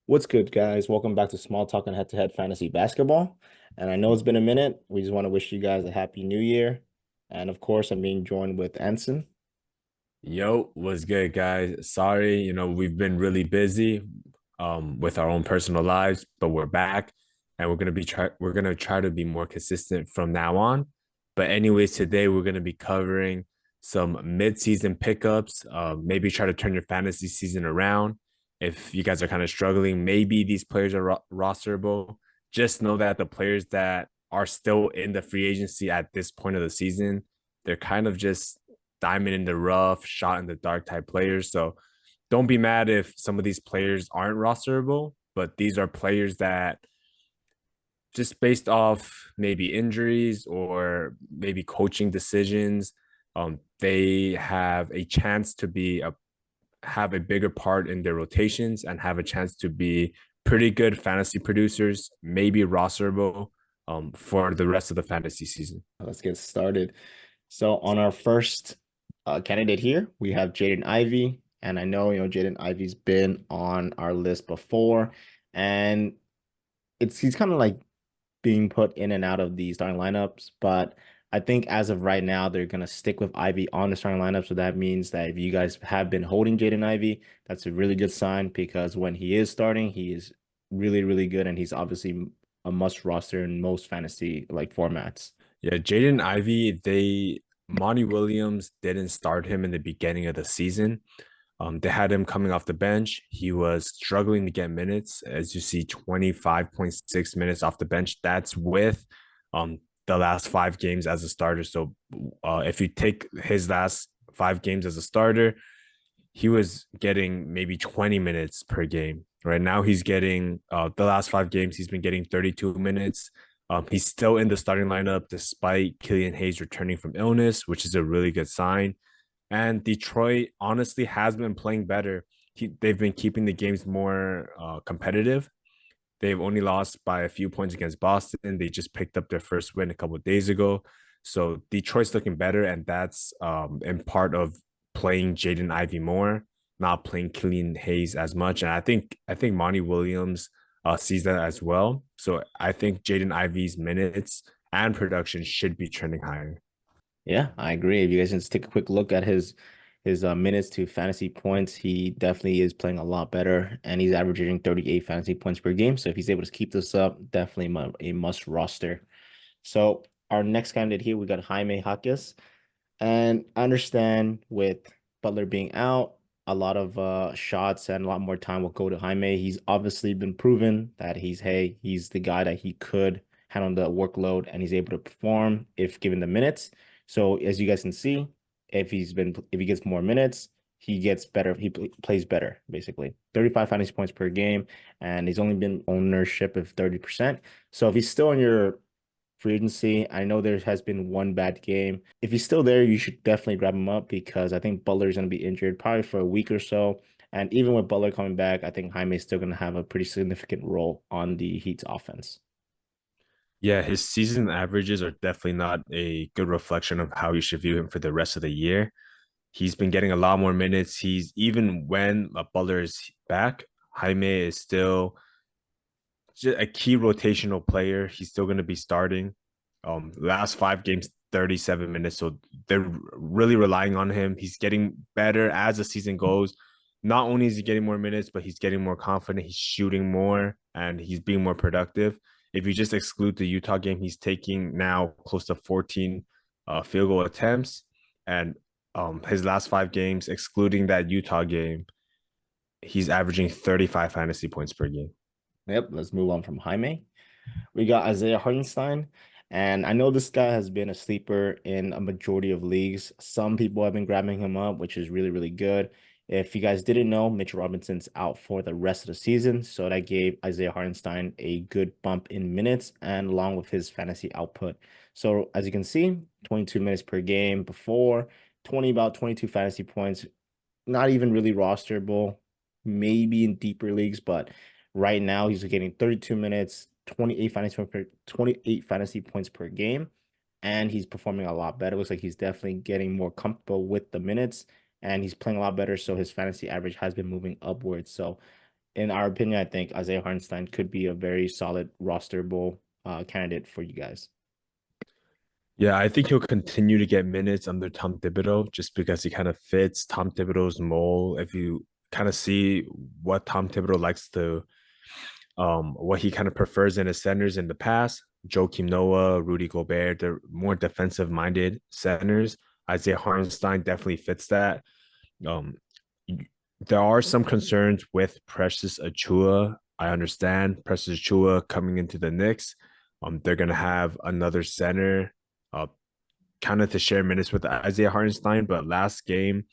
What's good, guys? Welcome back to Small Talk and Head-to-Head Fantasy Basketball. And I know it's been a minute. We just want to wish you guys a happy new year. And of course, I'm being joined with Anson. Yo, what's good, guys? Sorry, we've been really busy with our own personal lives, but we're back and we're gonna try to be more consistent from now on. But anyways, today we're gonna be covering some mid-season pickups, maybe try to turn your fantasy season around. If you guys are kind of struggling, maybe these players are rosterable. Just know that the players that are still in the free agency at this point of the season, they're kind of just diamond in the rough, shot in the dark type players. So don't be mad if some of these players aren't rosterable, but these are players that just based off maybe injuries or maybe coaching decisions, they have a chance to have a bigger part in their rotations and have a chance to be pretty good fantasy producers, maybe rosterable for the rest of the fantasy season. Let's get started. So on our first candidate here, we have Jaylen Ivy. And I know, Jaylen Ivy's been on our list before. And he's kind of like being put in and out of the starting lineups, but I think as of right now, they're gonna stick with Ivy on the starting lineup. So that means that if you guys have been holding Jayden Ivy, that's a really good sign because when he is starting, he is really, really good, and he's obviously a must roster in most fantasy like formats. Yeah, Jaden Ivy, Monty Williams didn't start him in the beginning of the season. They had him coming off the bench. He was struggling to get minutes. As you see, 25.6 minutes off the bench. That's with the last 5 games as a starter. So if you take his last 5 games as a starter, he was getting maybe 20 minutes per game. Right now, he's getting the last 5 games, he's been getting 32 minutes. He's still in the starting lineup despite Killian Hayes returning from illness, which is a really good sign. And Detroit honestly has been playing better. They've been keeping the games more competitive. They've only lost by a few points against Boston. They just picked up their first win a couple of days ago. So Detroit's looking better, and that's in part of playing Jaden Ivey more, not playing Killian Hayes as much. And I think Monty Williams sees that as well. So I think Jaden Ivey's minutes and production should be trending higher. Yeah, I agree. If you guys just take a quick look at his minutes to fantasy points, he definitely is playing a lot better, and he's averaging 38 fantasy points per game. So if he's able to keep this up, definitely a must roster. So our next candidate here, we got Jaime Jaquez. And I understand with Butler being out, a lot of shots and a lot more time will go to Jaime. He's obviously been proven that he's the guy that he could handle the workload and he's able to perform if given the minutes. So as you guys can see, if he gets more minutes, he gets better. Plays better, basically. 35 fantasy points per game, and he's only been ownership of 30%. So if he's still in your free agency. I know there has been one bad game. If he's still there, you should definitely grab him up because I think Butler is going to be injured probably for a week or so. And even with Butler coming back, I think Jaime is still going to have a pretty significant role on the Heat's offense. Yeah, his season averages are definitely not a good reflection of how you should view him for the rest of the year. He's been getting a lot more minutes. He's even when Butler is back, Jaime is still just a key rotational player. He's still going to be starting. Last 5 games, 37 minutes. So they're really relying on him. He's getting better as the season goes. Not only is he getting more minutes, but he's getting more confident. He's shooting more and he's being more productive. If you just exclude the Utah game, he's taking now close to 14 field goal attempts. And his last 5 games, excluding that Utah game, he's averaging 35 fantasy points per game. Yep, let's move on from Jaime. We got Isaiah Hardenstein. And I know this guy has been a sleeper in a majority of leagues. Some people have been grabbing him up, which is really, really good. If you guys didn't know, Mitchell Robinson's out for the rest of the season. So that gave Isaiah Hardenstein a good bump in minutes and along with his fantasy output. So as you can see, 22 minutes per game before, about 22 fantasy points, not even really rosterable, maybe in deeper leagues, but right now he's getting 32 minutes, 28 fantasy points per game, and he's performing a lot better. Looks like he's definitely getting more comfortable with the minutes, and he's playing a lot better. So his fantasy average has been moving upwards. So in our opinion, I think Isaiah Hardenstein could be a very solid rosterable candidate for you guys. Yeah, I think he'll continue to get minutes under Tom Thibodeau just because he kind of fits Tom Thibodeau's mold. If you kind of see what Tom Thibodeau likes to, what he kind of prefers in his centers in the past, Joakim Noah, Rudy Gobert, they're more defensive minded centers. Isaiah Hardenstein definitely fits that. Um, there are some concerns with Precious Achua. I understand Precious Achua coming into the Knicks. They're gonna have another center, uh, kind of to share minutes with Isaiah Hardenstein. But last game,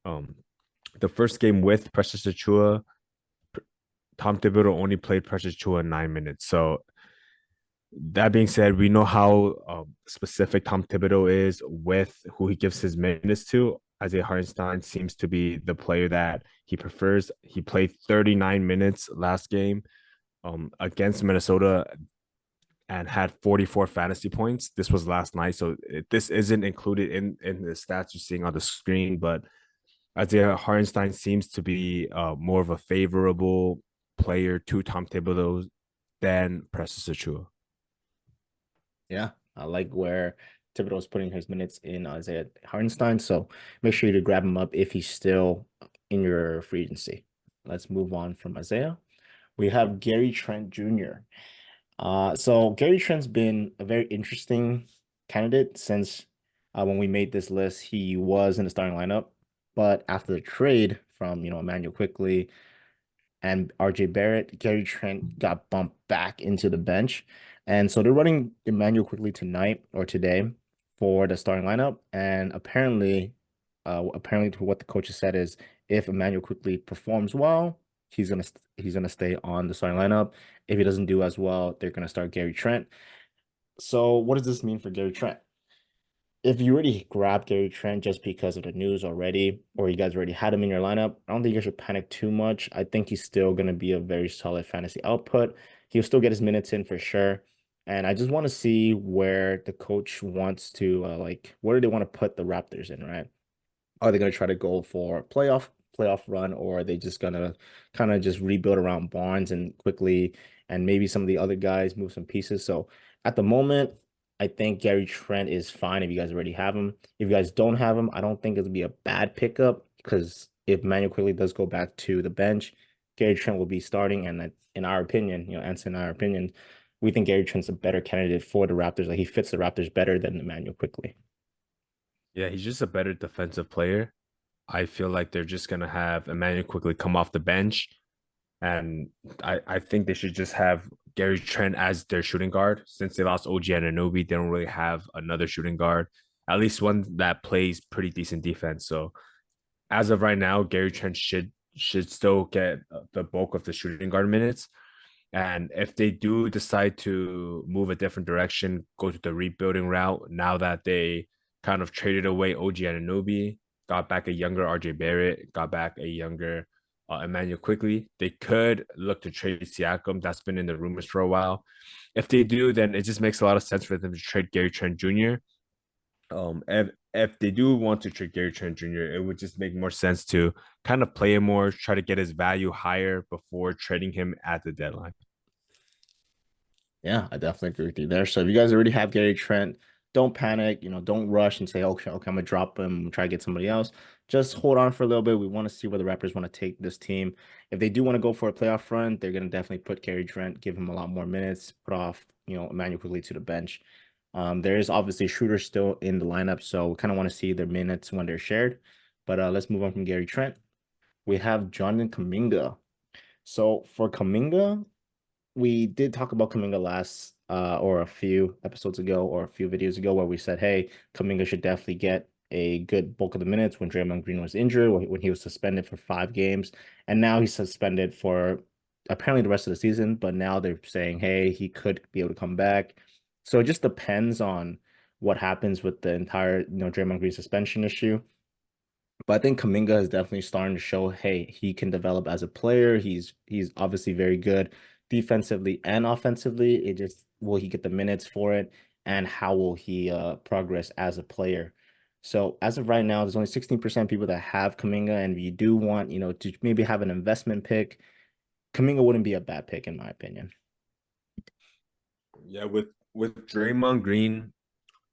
um, the first game with Precious Achua, Tom Thibodeau only played Precious Achua 9 minutes. So that being said, we know how specific Tom Thibodeau is with who he gives his minutes to. Isaiah Hardenstein seems to be the player that he prefers. He played 39 minutes last game against Minnesota and had 44 fantasy points. This was last night, so this isn't included in the stats you're seeing on the screen. But Isaiah Hardenstein seems to be more of a favorable player to Tom Thibodeau than Precious Achua. Yeah, I like where Thibodeau is putting his minutes in Isaiah Hardenstein. So make sure you grab him up if he's still in your free agency. Let's move on from Isaiah. We have Gary Trent Jr. So Gary Trent's been a very interesting candidate since when we made this list, he was in the starting lineup. But after the trade from, Emmanuel Quickly and RJ Barrett, Gary Trent got bumped back into the bench. And so they're running Emmanuel Quickly tonight or today for the starting lineup. And apparently to what the coaches said is if Emmanuel Quickly performs well, he's gonna stay on the starting lineup. If he doesn't do as well, they're gonna start Gary Trent. So what does this mean for Gary Trent? If you already grabbed Gary Trent just because of the news already, or you guys already had him in your lineup, I don't think you should panic too much. I think he's still going to be a very solid fantasy output. He'll still get his minutes in for sure. And I just want to see where the coach wants to, where do they want to put the Raptors in, right? Are they going to try to go for playoff run, or are they just going to kind of just rebuild around Barnes and quickly, and maybe some of the other guys move some pieces? So at the moment, I think Gary Trent is fine if you guys already have him. If you guys don't have him, I don't think it'll be a bad pickup because if Manuel quickly does go back to the bench, Gary Trent will be starting. And in our opinion, Anson, in our opinion, we think Gary Trent's a better candidate for the Raptors. Like he fits the Raptors better than Emmanuel quickly. Yeah, he's just a better defensive player. I feel like they're just gonna have Emmanuel quickly come off the bench, and I think they should just have Gary Trent as their shooting guard. Since they lost OG Anunoby, they don't really have another shooting guard, at least one that plays pretty decent defense. So as of right now, Gary Trent should still get the bulk of the shooting guard minutes. And if they do decide to move a different direction, go to the rebuilding route, now that they kind of traded away OG Anunoby, got back a younger RJ Barrett, got back a younger Emmanuel Quickly, they could look to trade Siakam. That's been in the rumors for a while. If they do, then it just makes a lot of sense for them to trade Gary Trent Jr. If they do want to trade Gary Trent Jr., it would just make more sense to kind of play him more, try to get his value higher before trading him at the deadline. Yeah, I definitely agree with you there. So if you guys already have Gary Trent, don't panic, don't rush and say, okay, I'm gonna drop him, try to get somebody else. Just hold on for a little bit. We want to see where the Raptors want to take this team. If they do want to go for a playoff run, they're gonna definitely put Gary Trent, give him a lot more minutes, put off, Emmanuel quickly to the bench. There is obviously shooters still in the lineup, so we kind of want to see their minutes when they're shared. But let's move on from Gary Trent. We have Jonathan Kaminga. So for Kaminga, we did talk about Kaminga last or a few episodes ago or a few videos ago where we said, hey, Kaminga should definitely get a good bulk of the minutes when Draymond Green was injured, when he was suspended for 5 games. And now he's suspended for apparently the rest of the season, but now they're saying, hey, he could be able to come back. So it just depends on what happens with the entire, Draymond Green suspension issue. But I think Kaminga is definitely starting to show, hey, he can develop as a player. He's obviously very good defensively and offensively. It just will he get the minutes for it, and how will he progress as a player? So as of right now, there's only 16% people that have Kaminga, and if you do want, to maybe have an investment pick, Kaminga wouldn't be a bad pick in my opinion. Yeah, with Draymond Green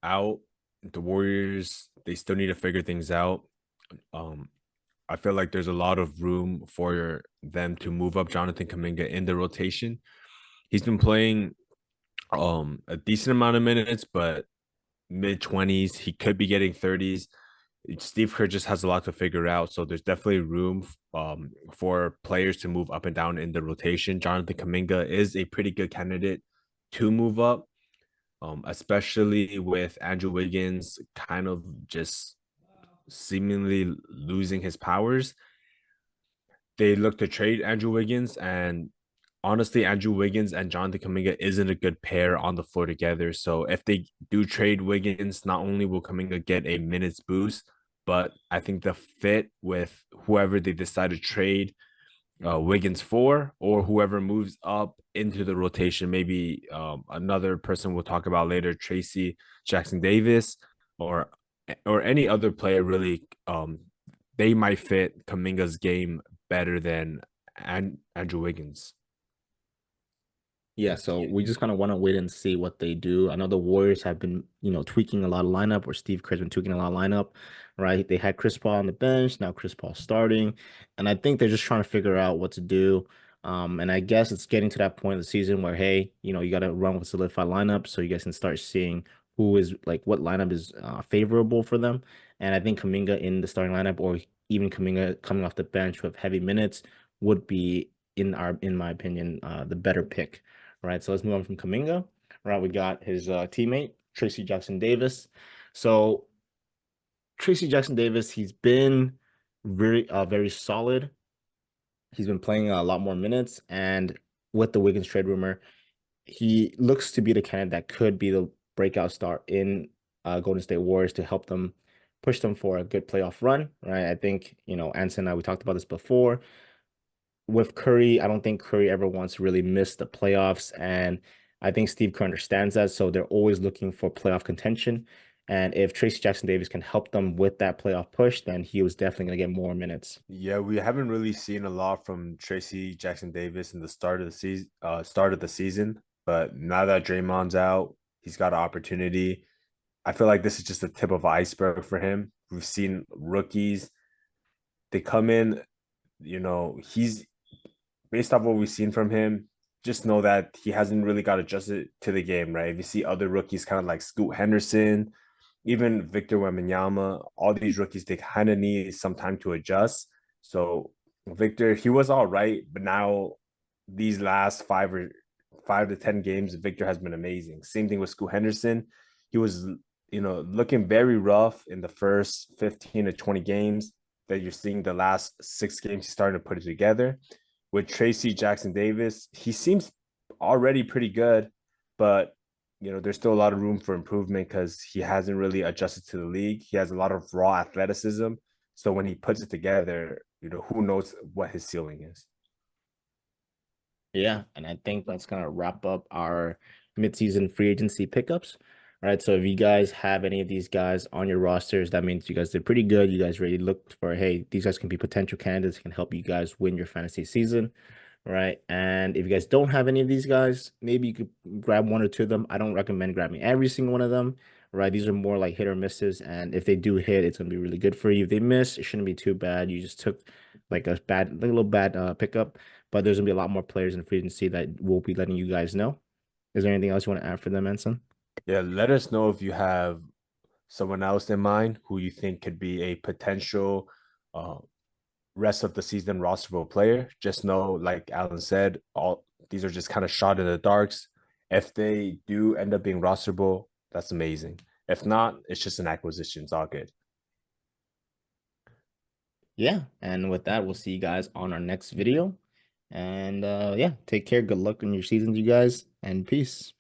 out, the Warriors they still need to figure things out. Um, I feel like there's a lot of room for them to move up Jonathan Kaminga in the rotation. He's been playing a decent amount of minutes, but mid 20s. He could be getting 30s. Steve Kerr just has a lot to figure out. So there's definitely room for players to move up and down in the rotation. Jonathan Kaminga is a pretty good candidate to move up, especially with Andrew Wiggins kind of just seemingly losing his powers. They look to trade Andrew Wiggins, and honestly, Andrew Wiggins and Jonathan Kaminga isn't a good pair on the floor together. So if they do trade Wiggins, not only will Kaminga get a minutes boost, but I think the fit with whoever they decide to trade Wiggins for, or whoever moves up into the rotation, maybe another person we'll talk about later, Tracy Jackson Davis, or or any other player really, they might fit Kaminga's game better than Andrew Wiggins. Yeah, so we just kind of want to wait and see what they do. I know the Warriors have been, tweaking a lot of lineup, or Steve Kerr's been tweaking a lot of lineup, right? They had Chris Paul on the bench, now Chris Paul starting, and I think they're just trying to figure out what to do. And I guess it's getting to that point of the season where, hey, you got to run with a solidified lineup, so you guys can start seeing who is like what lineup is favorable for them. And I think Kaminga in the starting lineup, or even Kaminga coming off the bench with heavy minutes, would be in my opinion, the better pick. Right, so let's move on from Kaminga. Right, we got his teammate Tracy Jackson Davis. So Tracy Jackson Davis, he's been very solid. He's been playing a lot more minutes, and with the Wiggins trade rumor, he looks to be the candidate that could be the breakout star in Golden State Warriors to help them push them for a good playoff run. Right, I think Anson and I we talked about this before with Curry, I don't think Curry ever wants to really miss the playoffs. And I think Steve Kerr understands that. So they're always looking for playoff contention. And if Tracy Jackson Davis can help them with that playoff push, then he was definitely going to get more minutes. Yeah, we haven't really seen a lot from Tracy Jackson Davis in the start of the season. But now that Draymond's out, he's got an opportunity. I feel like this is just the tip of the iceberg for him. We've seen rookies; they come in. He's based off what we've seen from him. Just know that he hasn't really got adjusted to the game, right? If you see other rookies, kind of like Scoot Henderson, even Victor Wembanyama, all these rookies, they kind of need some time to adjust. So Victor, he was all right, but now these last 5 to 10 games, Victor has been amazing. Same thing with Scoot Henderson. He was, looking very rough in the first 15 to 20 games. That you're seeing the last 6 games, he's starting to put it together. With Tracy Jackson Davis, he seems already pretty good, but there's still a lot of room for improvement because he hasn't really adjusted to the league. He has a lot of raw athleticism. So when he puts it together, who knows what his ceiling is. Yeah, and I think that's gonna wrap up our midseason free agency pickups. All right, so if you guys have any of these guys on your rosters, that means you guys did pretty good. You guys really looked for, hey, these guys can be potential candidates, can help you guys win your fantasy season. Right. And if you guys don't have any of these guys, maybe you could grab one or two of them. I don't recommend grabbing every single one of them. Right. These are more like hit or misses. And if they do hit, it's gonna be really good for you. If they miss, it shouldn't be too bad. You just took like a little bad pickup, but there's gonna be a lot more players in free agency that will be letting you guys know. Is there anything else you want to add for them, Anson? Yeah, let us know if you have someone else in mind who you think could be a potential uh, rest of the season rosterable player. Just know, like Alan said, all these are just kind of shot in the darks. If they do end up being rosterable, that's amazing. If not, it's just an acquisition. It's all good. Yeah. And with that, we'll see you guys on our next video. And yeah, take care. Good luck in your seasons, you guys, and peace.